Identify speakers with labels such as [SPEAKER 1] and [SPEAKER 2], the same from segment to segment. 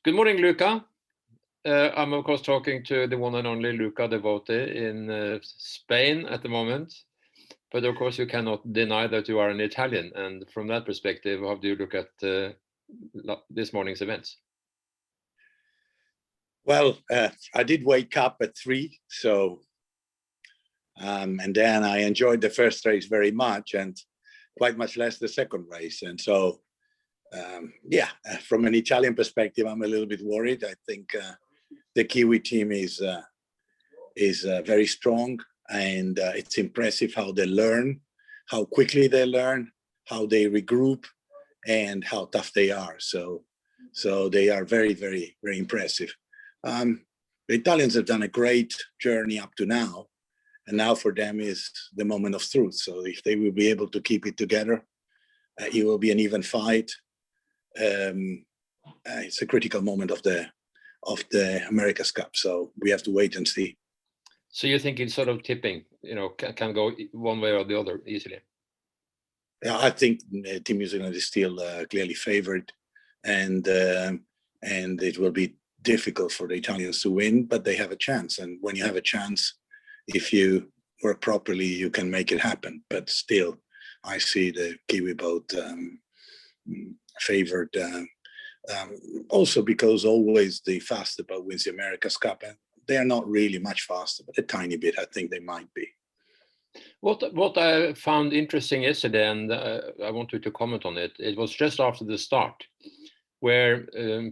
[SPEAKER 1] Good morning, Luca. I'm of course talking to the one and only Luca Devoti in Spain at the moment. But of course, you cannot deny that you are an Italian. And from that perspective, how do you look at this morning's events?
[SPEAKER 2] Well, I did wake up at 3, so and then I enjoyed the first race very much, and quite much less the second race. And so, from an Italian perspective, I'm a little bit worried. I think the Kiwi team is very strong, and it's impressive how they learn, how quickly they learn, how they regroup, and how tough they are. So they are very, very, very impressive. The Italians have done a great journey up to now, and now for them is the moment of truth. So if they will be able to keep it together, it will be an even fight. It's a critical moment of the America's Cup, so we have to wait and see.
[SPEAKER 1] So you think it's sort of tipping, can go one way or the other easily?
[SPEAKER 2] Yeah, I think Team New Zealand is still clearly favored, and it will be difficult for the Italians to win, but they have a chance. And when you have a chance, if you work properly, you can make it happen. But still, I see the Kiwi boat favored. Also because always the faster boat wins the America's Cup, and they are not really much faster, but a tiny bit I think they might be.
[SPEAKER 1] What I found interesting yesterday, and I want you to comment on it, it was just after the start, where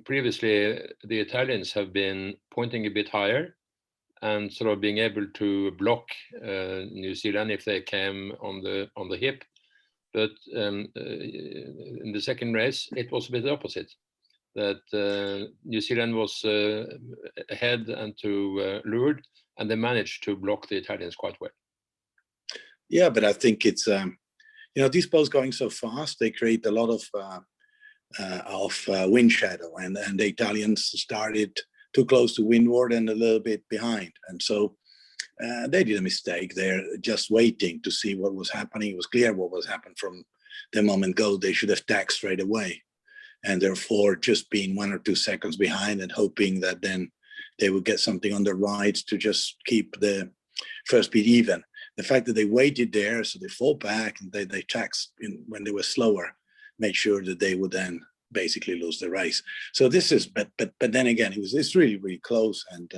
[SPEAKER 1] previously the Italians have been pointing a bit higher and sort of being able to block New Zealand if they came on the hip. But in the second race, it was a bit the opposite, that New Zealand was ahead and to lured, and they managed to block the Italians quite well.
[SPEAKER 2] Yeah, but I think it's, these boats going so fast, they create a lot of wind shadow, and the Italians started too close to windward and a little bit behind. And so they did a mistake. They're just waiting to see what was happening. It was clear what was happening from the moment go. They should have tacked straight away. And therefore just being 1 or 2 seconds behind and hoping that then they would get something on the right to just keep the first speed even. The fact that they waited there, so they fall back and they taxed when they were slower, made sure that they would then basically lose the race. So this is, but then again, it's really, really close, and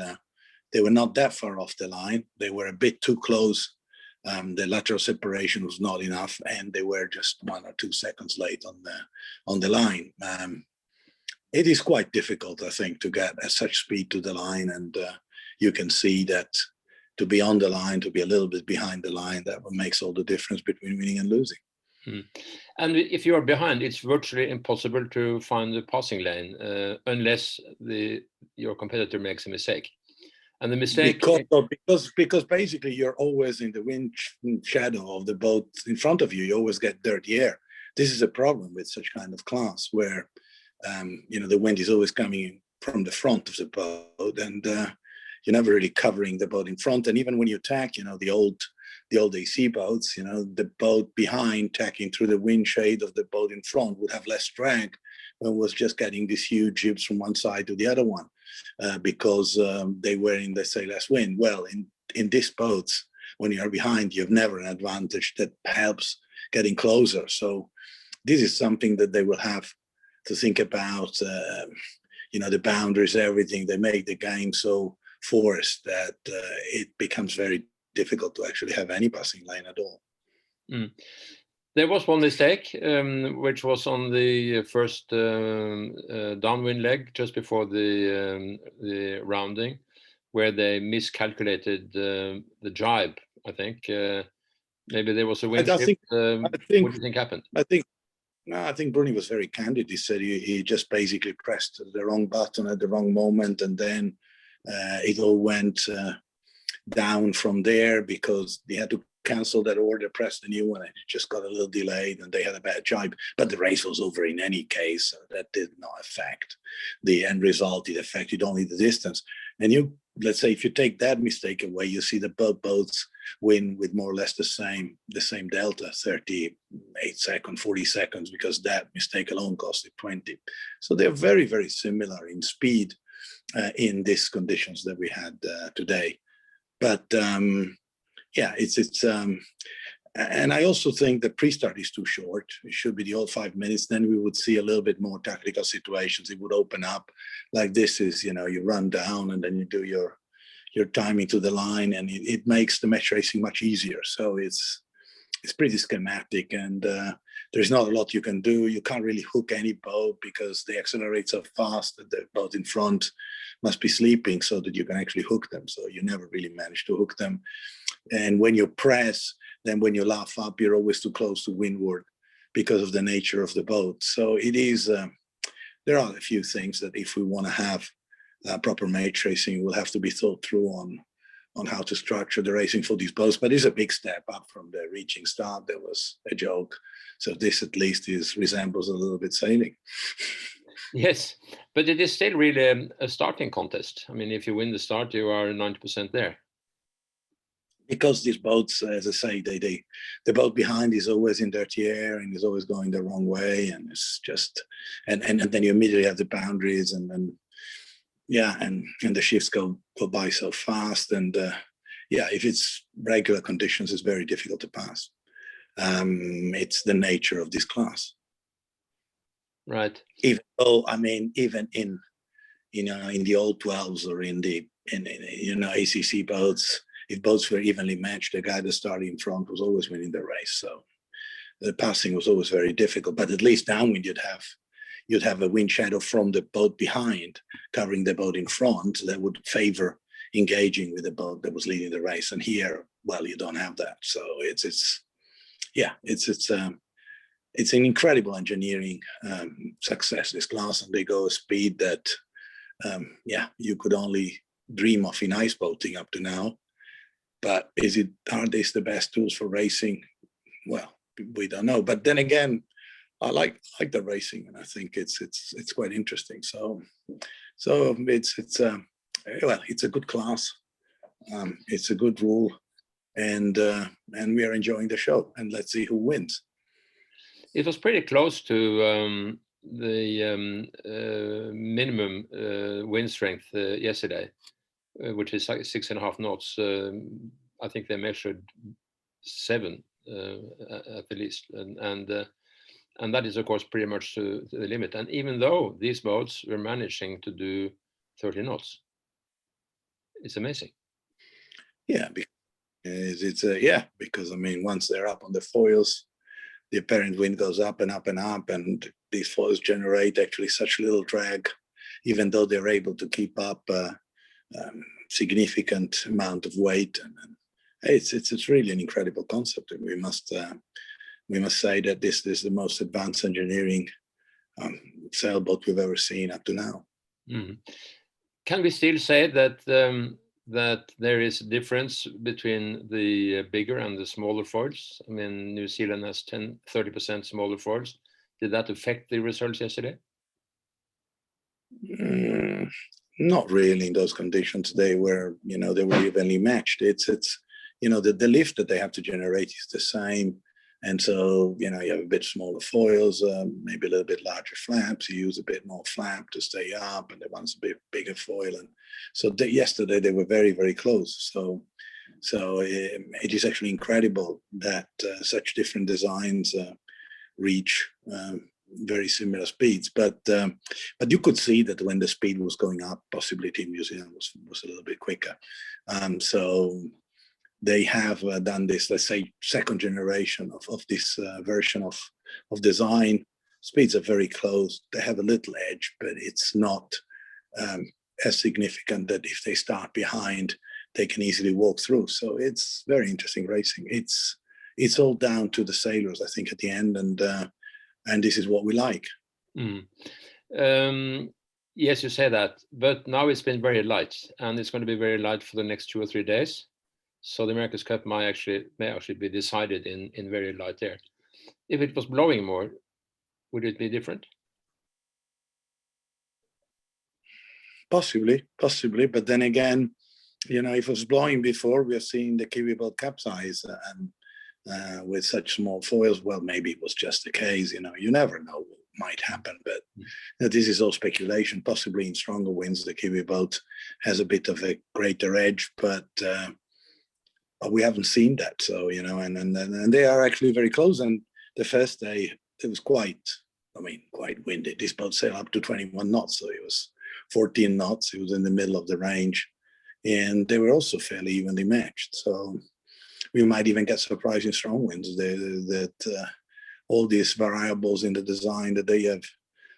[SPEAKER 2] they were not that far off the line. They were a bit too close. The lateral separation was not enough, and they were just 1 or 2 seconds late on the line. It is quite difficult, I think, to get at such speed to the line, and you can see that to be on the line, to be a little bit behind the line, that makes all the difference between winning and losing.
[SPEAKER 1] And if you are behind, it's virtually impossible to find the passing lane unless your competitor makes a mistake. And the mistake
[SPEAKER 2] because basically you're always in the wind shadow of the boat in front of you. You always get dirty air. This is a problem with such kind of class where the wind is always coming from the front of the boat, and you're never really covering the boat in front. And even when you tack, the old AC boats, the boat behind tacking through the wind shade of the boat in front would have less drag when it was just getting these huge jibs from one side to the other one, because they were in, let's say, less wind. Well, in these boats, when you are behind, you have never an advantage that helps getting closer. So this is something that they will have to think about, the boundaries, everything. They make the game so forced that it becomes very difficult to actually have any passing lane at all.
[SPEAKER 1] There was one mistake, which was on the first downwind leg just before the rounding, where they miscalculated the jibe. I think maybe there was a wind shift. What do you think happened?
[SPEAKER 2] I think Bruni was very candid. He said he just basically pressed the wrong button at the wrong moment, and then it all went down from there because they had to cancel that order, press the new one, and it just got a little delayed, and they had a bad jibe. But the race was over in any case, so that did not affect the end result. It affected only the distance. And you let's say if you take that mistake away, you see that both boats win with more or less the same delta, 38 seconds, 40 seconds, because that mistake alone costed 20. So they're very, very similar in speed in these conditions that we had today. But yeah, it's and I also think the pre-start is too short. It should be the old 5 minutes. Then we would see a little bit more tactical situations. It would open up. Like this is, you know, you run down and then you do your timing to the line, and it makes the match racing much easier. So it's pretty schematic, and there's not a lot you can do. You can't really hook any boat because they accelerate so fast that the boat in front must be sleeping so that you can actually hook them. So you never really manage to hook them. And when you press, then when you laugh up, you're always too close to windward because of the nature of the boat. So it is, there are a few things that if we want to have proper match racing, will have to be thought through on how to structure the racing for these boats. But it's a big step up from the reaching start. That was a joke. So this at least resembles a little bit sailing.
[SPEAKER 1] Yes, but it is still really a starting contest. I mean, if you win the start, you are 90% there.
[SPEAKER 2] Because these boats, as I say, the boat behind is always in dirty air and is always going the wrong way, and it's just and then you immediately have the boundaries, and then yeah, and the shifts go by so fast, and yeah, if it's regular conditions, it's very difficult to pass. It's the nature of this class,
[SPEAKER 1] right?
[SPEAKER 2] Even though, I mean, even in in the old 12s or in ACC boats, if boats were evenly matched, the guy that started in front was always winning the race. So the passing was always very difficult. But at least downwind, you'd have a wind shadow from the boat behind covering the boat in front that would favor engaging with the boat that was leading the race. And here, well, you don't have that. So it's an incredible engineering success, this class, and they go a speed that you could only dream of in ice boating up to now. But are these the best tools for racing? Well, we don't know. But then again, I like the racing, and I think it's quite interesting. So it's a good class. It's a good rule, and we are enjoying the show. And let's see who wins.
[SPEAKER 1] It was pretty close to the minimum wind strength yesterday, which is like 6.5 knots. I think they measured 7 at the least, and that is of course pretty much to the limit. And even though these boats were managing to do 30 knots, it's amazing.
[SPEAKER 2] Yeah, because I mean, once they're up on the foils, the apparent wind goes up and up and up, and these foils generate actually such little drag, even though they're able to keep up significant amount of weight. And it's really an incredible concept, and we must say that this is the most advanced engineering sailboat we've ever seen up to now.
[SPEAKER 1] Mm. Can we still say that that there is a difference between the bigger and the smaller foils? I mean, New Zealand has 30% smaller foils. Did that affect the results yesterday?
[SPEAKER 2] Not really in those conditions. They were evenly matched. It's the lift that they have to generate is the same. And so, you have a bit smaller foils, maybe a little bit larger flaps. You use a bit more flap to stay up, and the one's a bit bigger foil. And so yesterday they were very, very close. So it is actually incredible that such different designs reach very similar speeds. But you could see that when the speed was going up, possibly Team New Zealand was a little bit quicker. So they have done this, let's say, second generation of this version of design. Speeds are very close. They have a little edge, but it's not as significant that if they start behind, they can easily walk through. So it's very interesting racing. It's all down to the sailors, I think, at the end, and this is what we like.
[SPEAKER 1] Yes, you say that, but now it's been very light, and it's going to be very light for the next 2 or 3 days. So the America's Cup may actually be decided in very light air. If it was blowing more, would it be different?
[SPEAKER 2] Possibly, but then again, if it was blowing before, we have seen the kiwi boat capsize, and with such small foils, well, maybe it was just the case. You never know what might happen, but this is all speculation. Possibly in stronger winds, the kiwi boat has a bit of a greater edge, but we haven't seen that. So and they are actually very close. And the first day it was quite windy. This boat sailed up to 21 knots, so it was 14 knots. It was in the middle of the range, and they were also fairly evenly matched. So we might even get surprising strong winds. That all these variables in the design that they have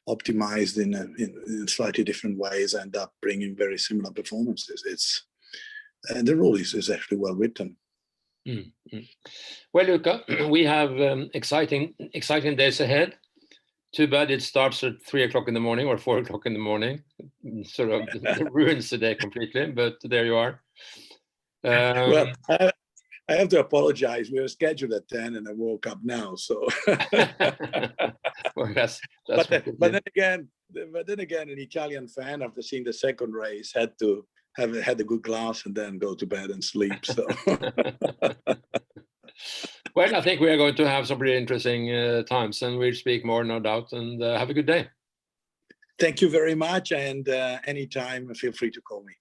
[SPEAKER 2] optimized in slightly different ways end up bringing very similar performances. The rule is actually well written.
[SPEAKER 1] Mm-hmm. Well, Luca, we have exciting days ahead. Too bad it starts at 3 o'clock in the morning or 4 o'clock in the morning. Sort of ruins the day completely, but there you are.
[SPEAKER 2] Well, I have to apologize. We were scheduled at 10 and I woke up now. So,
[SPEAKER 1] well, that's
[SPEAKER 2] but then again, an Italian fan, after seeing the second race, had a good glass and then go to bed and sleep. So,
[SPEAKER 1] well, I think we are going to have some pretty interesting times, and we'll speak more, no doubt. And have a good day.
[SPEAKER 2] Thank you very much, and anytime, feel free to call me.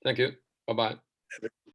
[SPEAKER 1] Thank you. Bye-bye.